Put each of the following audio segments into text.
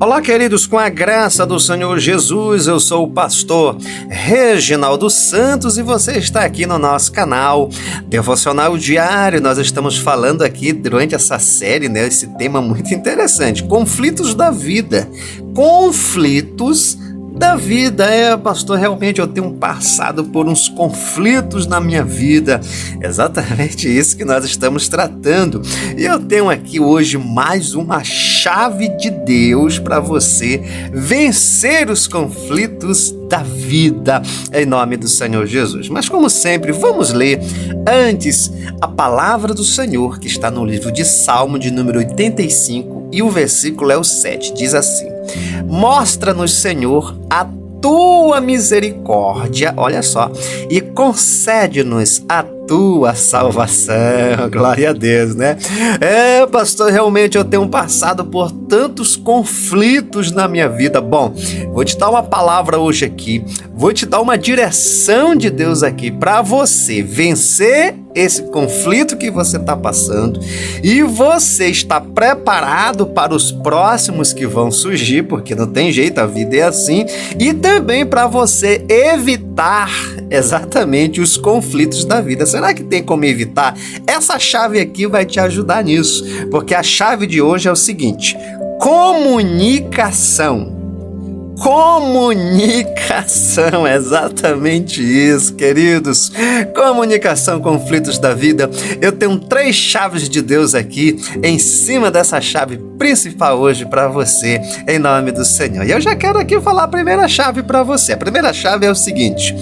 Olá, queridos, com a graça do Senhor Jesus, eu sou o pastor Reginaldo Santos e você está aqui no nosso canal Devocional Diário. Nós estamos falando aqui durante essa série, esse tema muito interessante, conflitos da vida. Conflitos da vida. Pastor, realmente eu tenho passado por uns conflitos na minha vida. Exatamente isso que nós estamos tratando. E eu tenho aqui hoje mais uma chave de Deus para você vencer os conflitos da vida, em nome do Senhor Jesus. Mas como sempre, vamos ler antes a palavra do Senhor, que está no livro de Salmo de número 85, e o versículo é o 7, diz assim: mostra-nos, Senhor, a tua misericórdia, olha só, e concede-nos a tua salvação. Glória a Deus, né? Pastor, realmente eu tenho passado por tantos conflitos na minha vida. Bom, vou te dar uma palavra hoje aqui, vou te dar uma direção de Deus aqui para você vencer esse conflito que você está passando, e você está preparado para os próximos que vão surgir, porque não tem jeito, a vida é assim, e também para você evitar exatamente os conflitos da vida. Será que tem como evitar? Essa chave aqui vai te ajudar nisso, porque a chave de hoje é o seguinte: comunicação. Comunicação, exatamente isso, queridos. Comunicação, conflitos da vida. Eu tenho 3 chaves de Deus aqui em cima dessa chave principal hoje para você, em nome do Senhor. E eu já quero aqui falar a primeira chave para você. A primeira chave é o seguinte: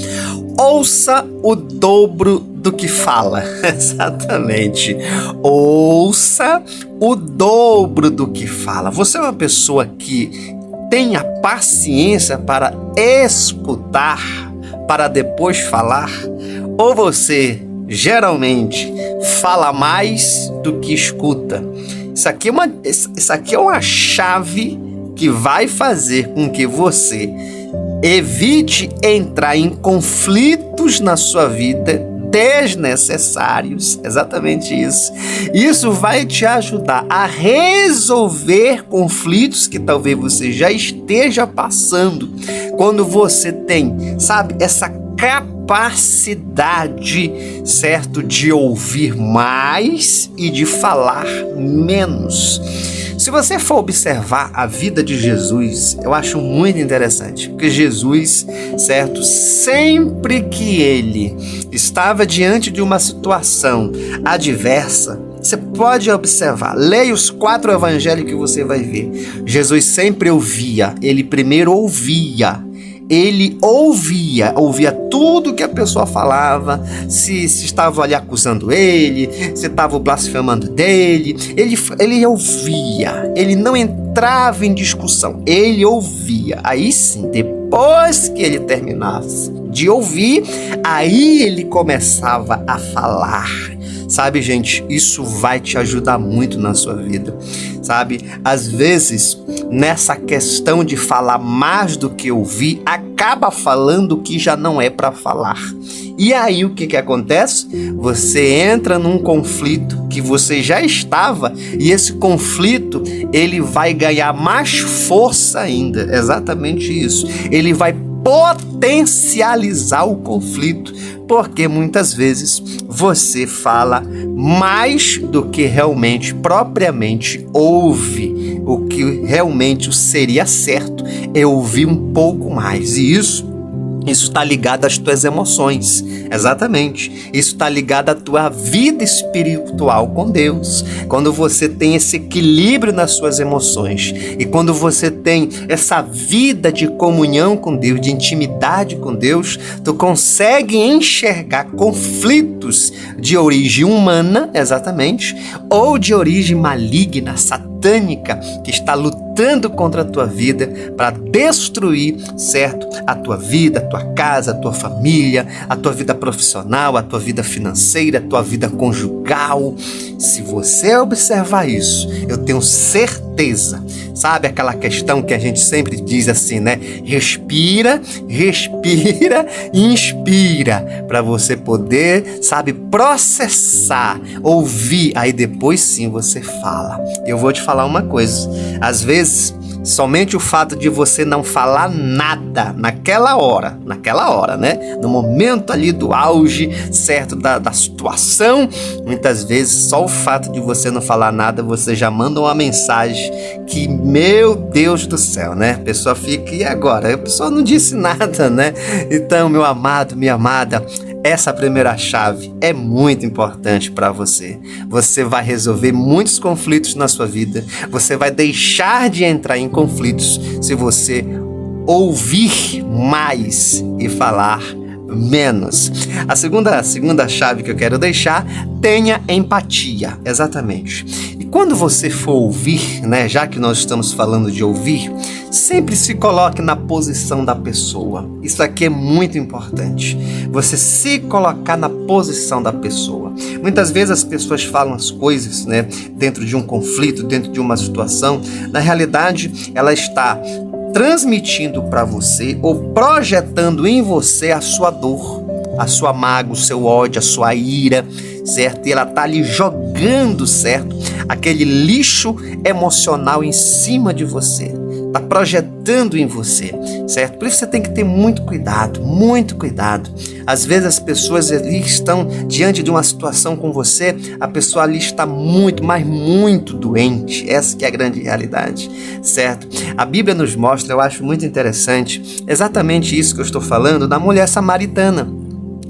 ouça o dobro do que fala. Exatamente. Ouça o dobro do que fala. Você é uma pessoa que tenha paciência para escutar, para depois falar? Ou você geralmente fala mais do que escuta? Isso aqui é uma chave que vai fazer com que você evite entrar em conflitos na sua vida desnecessários. Exatamente isso. Isso vai te ajudar a resolver conflitos que talvez você já esteja passando, quando você tem, essa capacidade, certo, de ouvir mais e de falar menos. Se você for observar a vida de Jesus, eu acho muito interessante, porque Jesus, certo, sempre que ele estava diante de uma situação adversa, você pode observar, leia os 4 evangelhos que você vai ver. Jesus sempre ouvia, ele primeiro ouvia. Ele ouvia tudo que a pessoa falava, se estava ali acusando ele, se estava blasfemando dele. Ele ouvia, ele não entrava em discussão, ele ouvia. Aí sim, depois que ele terminasse de ouvir, aí ele começava a falar. Sabe, gente, isso vai te ajudar muito na sua vida, sabe? Às vezes, nessa questão de falar mais do que ouvir, acaba falando o que já não é para falar. E aí o que acontece? Você entra num conflito que você já estava, e esse conflito, ele vai ganhar mais força ainda. Exatamente isso. Ele vai potencializar o conflito, porque muitas vezes você fala mais do que realmente, propriamente ouve. O que realmente seria certo é ouvir um pouco mais, e isso está ligado às tuas emoções. Exatamente. Isso está ligado à tua vida espiritual com Deus. Quando você tem esse equilíbrio nas suas emoções, e quando você tem essa vida de comunhão com Deus, de intimidade com Deus, tu consegue enxergar conflitos de origem humana, exatamente, ou de origem maligna, satânica, que está lutando contra a tua vida para destruir, certo, a tua vida, a tua casa, a tua família, a tua vida profissional, a tua vida financeira, a tua vida conjugal. Se você observar isso, eu tenho certeza, sabe aquela questão que a gente sempre diz assim, respira, respira e inspira, para você poder, processar, ouvir, aí depois sim você fala. Eu vou te falar uma coisa, às vezes Somente o fato de você não falar nada naquela hora, né? No momento ali do auge, certo? Da situação, muitas vezes só o fato de você não falar nada, você já manda uma mensagem que, meu Deus do céu, né? A pessoa fica, e agora? A pessoa não disse nada, né? Então, meu amado, minha amada, essa primeira chave é muito importante para você. Você vai resolver muitos conflitos na sua vida. Você vai deixar de entrar em conflitos se você ouvir mais e falar menos. A segunda chave que eu quero deixar, tenha empatia. Exatamente. E quando você for ouvir, né, já que nós estamos falando de ouvir, sempre se coloque na posição da pessoa. Isso aqui é muito importante. Você se colocar na posição da pessoa. Muitas vezes as pessoas falam as coisas, né, dentro de um conflito, dentro de uma situação. Na realidade, ela está transmitindo para você ou projetando em você a sua dor, a sua mágoa, o seu ódio, a sua ira, certo? E ela tá ali jogando, certo? Aquele lixo emocional em cima de você. Tá projetando em você, certo? Por isso você tem que ter muito cuidado, muito cuidado. Às vezes as pessoas ali estão diante de uma situação com você, a pessoa ali está muito, mas muito doente. Essa que é a grande realidade, certo? A Bíblia nos mostra, eu acho muito interessante, exatamente isso que eu estou falando, da mulher samaritana.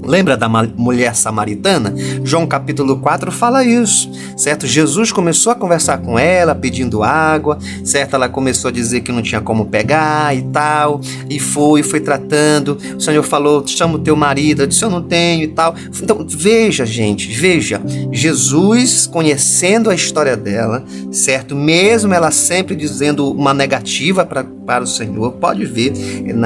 Lembra da mulher samaritana? João capítulo 4 fala isso, certo? Jesus começou a conversar com ela, pedindo água, certo? Ela começou a dizer que não tinha como pegar e tal, e foi tratando. O Senhor falou, chama o teu marido, eu disse, eu não tenho e tal. Então, veja, gente, veja, Jesus conhecendo a história dela, certo? Mesmo ela sempre dizendo uma negativa para o Senhor, pode ver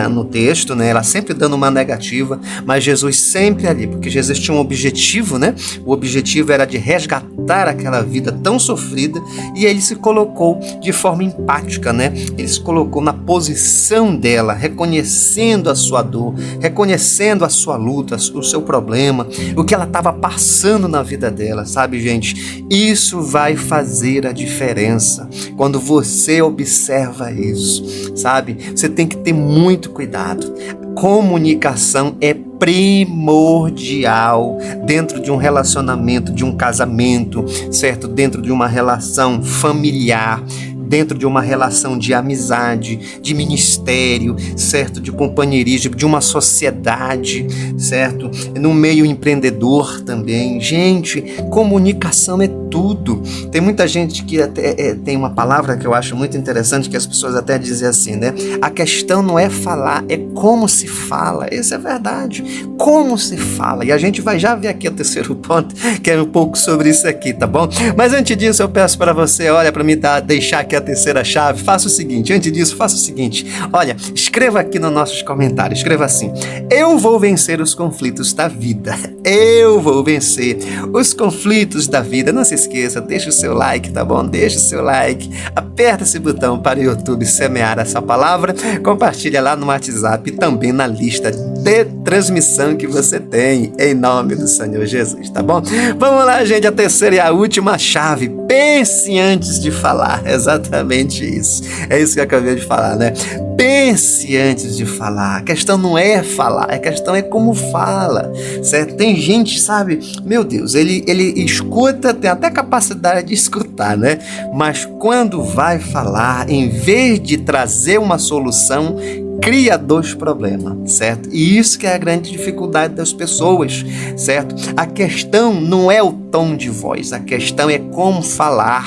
no texto, né? Ela sempre dando uma negativa, mas Jesus sempre ali, porque Jesus tinha um objetivo, né? O objetivo era de resgatar aquela vida tão sofrida, e ele se colocou de forma empática, né? Ele se colocou na posição dela, reconhecendo a sua dor, reconhecendo a sua luta, o seu problema, o que ela estava passando na vida dela, sabe, gente? Isso vai fazer a diferença quando você observa isso, sabe? Você tem que ter muito cuidado. Comunicação é primordial dentro de um relacionamento, de um casamento, certo? Dentro de uma relação familiar, dentro de uma relação de amizade, de ministério, certo? De companheirismo, de uma sociedade, certo? No meio empreendedor também. Gente, comunicação é tudo. Tem muita gente que até tem uma palavra que eu acho muito interessante, que as pessoas até dizem assim, né? A questão não é falar, é como se fala. Isso é verdade. Como se fala. E a gente vai já ver aqui o terceiro ponto, que é um pouco sobre isso aqui, tá bom? Mas antes disso, eu peço para você, olha, para me deixar aqui a terceira chave, faça o seguinte, antes disso, faça o seguinte, olha, escreva aqui nos nossos comentários, escreva assim, eu vou vencer os conflitos da vida, eu vou vencer os conflitos da vida. Não se esqueça, deixa o seu like, tá bom? Deixa o seu like, aperta esse botão para o YouTube semear essa palavra, compartilha lá no WhatsApp e também na lista de transmissão que você tem, em nome do Senhor Jesus, tá bom? Vamos lá, gente, a terceira e a última chave, pense antes de falar, exatamente isso, é isso que eu acabei de falar, né? Pense antes de falar. A questão não é falar, a questão é como fala, certo? Tem gente, sabe, meu Deus, ele escuta, tem até capacidade de escutar, né? Mas quando vai falar, em vez de trazer uma solução, cria dois problemas, certo? E isso que é a grande dificuldade das pessoas, certo? A questão não é o tom de voz, a questão é como falar.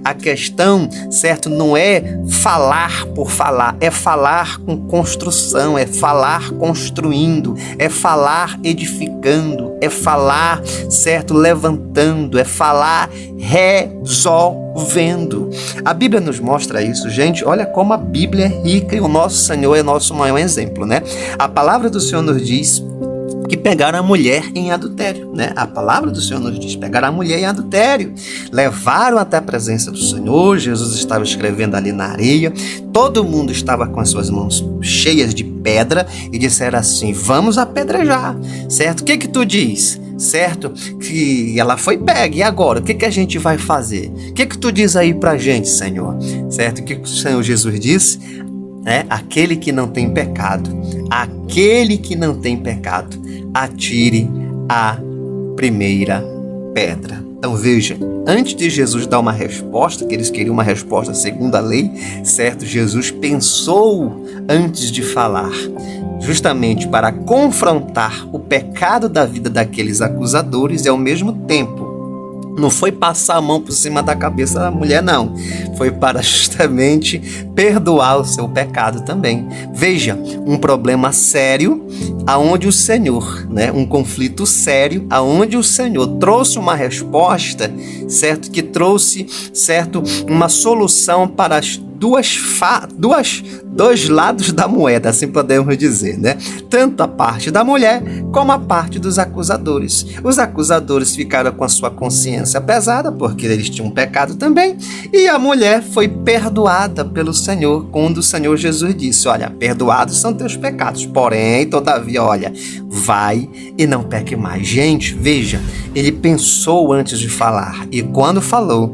A questão, certo, não é falar por falar, é falar com construção, é falar construindo, é falar edificando, é falar, certo, levantando, é falar resolvendo. A Bíblia nos mostra isso, gente. Olha como a Bíblia é rica e o nosso Senhor é nosso maior exemplo, né? A palavra do Senhor nos diz que pegaram a mulher em adultério, né? A palavra do Senhor nos diz, pegaram a mulher em adultério, levaram até a presença do Senhor, Jesus estava escrevendo ali na areia, todo mundo estava com as suas mãos cheias de pedra e disseram assim, vamos apedrejar, certo? O que tu diz? certo? Que ela foi pega, e agora? O que a gente vai fazer? O que tu diz aí pra gente, Senhor? Certo? O que o Senhor Jesus disse? Aquele que não tem pecado, atire a primeira pedra. Então veja, antes de Jesus dar uma resposta, que eles queriam uma resposta segundo a lei, certo? Jesus pensou antes de falar, justamente para confrontar o pecado da vida daqueles acusadores e ao mesmo tempo não foi passar a mão por cima da cabeça da mulher, não. Foi para justamente perdoar o seu pecado também. Veja, um problema sério aonde o Senhor, um conflito sério aonde o Senhor trouxe uma resposta, certo? Que trouxe, certo, uma solução para as dois lados da moeda, assim podemos dizer, Tanto a parte da mulher como a parte dos acusadores. Os acusadores ficaram com a sua consciência pesada, porque eles tinham pecado também, e a mulher foi perdoada pelo Senhor, quando o Senhor Jesus disse: olha, perdoados são teus pecados, porém, todavia, olha, vai e não peque mais. Gente, veja, ele pensou antes de falar, e quando falou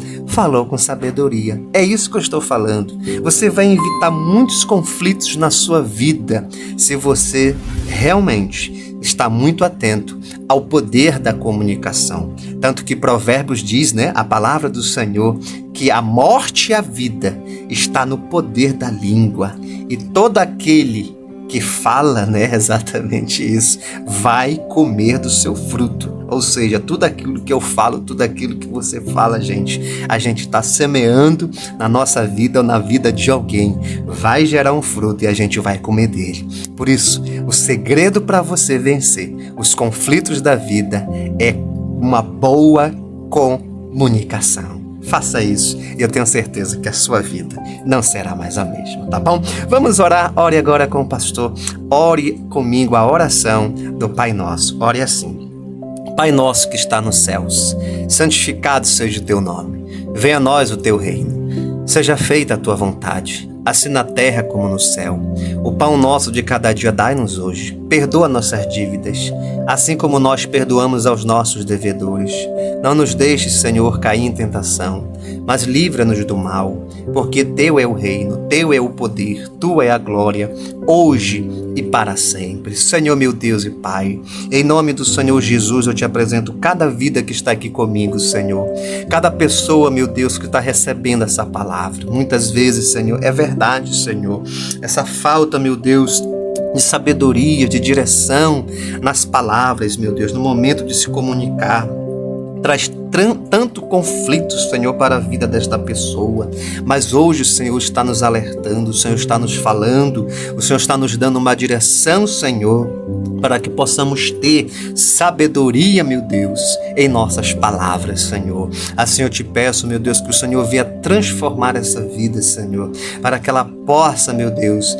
com sabedoria. É isso que eu estou falando. Você vai evitar muitos conflitos na sua vida se você realmente está muito atento ao poder da comunicação. Tanto que Provérbios diz, a palavra do Senhor, que a morte e a vida está no poder da língua. E todo aquele que fala, exatamente isso, vai comer do seu fruto. Ou seja, tudo aquilo que eu falo, tudo aquilo que você fala, a gente está semeando na nossa vida ou na vida de alguém. Vai gerar um fruto e a gente vai comer dele. Por isso, o segredo para você vencer os conflitos da vida é uma boa comunicação. Faça isso e eu tenho certeza que a sua vida não será mais a mesma, tá bom? Vamos orar. Ore agora com o pastor. Ore comigo a oração do Pai Nosso. Ore assim: Pai nosso que está nos céus, santificado seja o teu nome. Venha a nós o teu reino. Seja feita a tua vontade, assim na terra como no céu. O pão nosso de cada dia dai-nos hoje. Perdoa nossas dívidas, assim como nós perdoamos aos nossos devedores. Não nos deixes, Senhor, cair em tentação, mas livra-nos do mal, porque teu é o reino, teu é o poder, tua é a glória, hoje e para sempre. Senhor, meu Deus e Pai, em nome do Senhor Jesus, eu te apresento cada vida que está aqui comigo, Senhor. Cada pessoa, meu Deus, que está recebendo essa palavra. Muitas vezes, Senhor, é verdade, Senhor, essa falta, meu Deus, de sabedoria, de direção nas palavras, meu Deus, no momento de se comunicar, traz tanto conflito, Senhor, para a vida desta pessoa. Mas hoje o Senhor está nos alertando, o Senhor está nos falando, o Senhor está nos dando uma direção, Senhor, para que possamos ter sabedoria, meu Deus, em nossas palavras, Senhor. Assim eu te peço, meu Deus, que o Senhor venha transformar essa vida, Senhor, para que ela possa, meu Deus,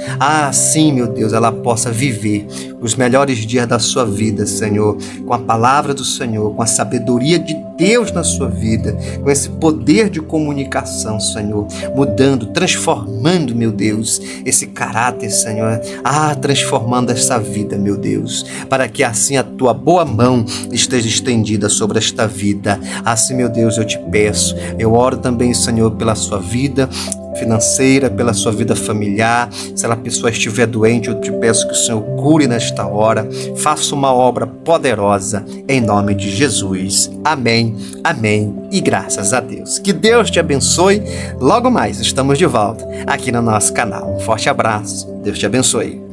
sim, meu Deus, ela possa viver os melhores dias da sua vida, Senhor, com a palavra do Senhor, com a sabedoria de Deus na sua vida, com esse poder de comunicação, Senhor, mudando, transformando, meu Deus, esse caráter, Senhor, transformando essa vida, meu Deus, para que assim a tua boa mão esteja estendida sobre esta vida. Assim, meu Deus, eu te peço, eu oro também, Senhor, pela sua vida financeira, pela sua vida familiar. Se a pessoa estiver doente, eu te peço que o Senhor cure nesta hora, faça uma obra poderosa em nome de Jesus. Amém, amém e graças a Deus. Que Deus te abençoe. Logo mais estamos de volta aqui no nosso canal. Um forte abraço, Deus te abençoe.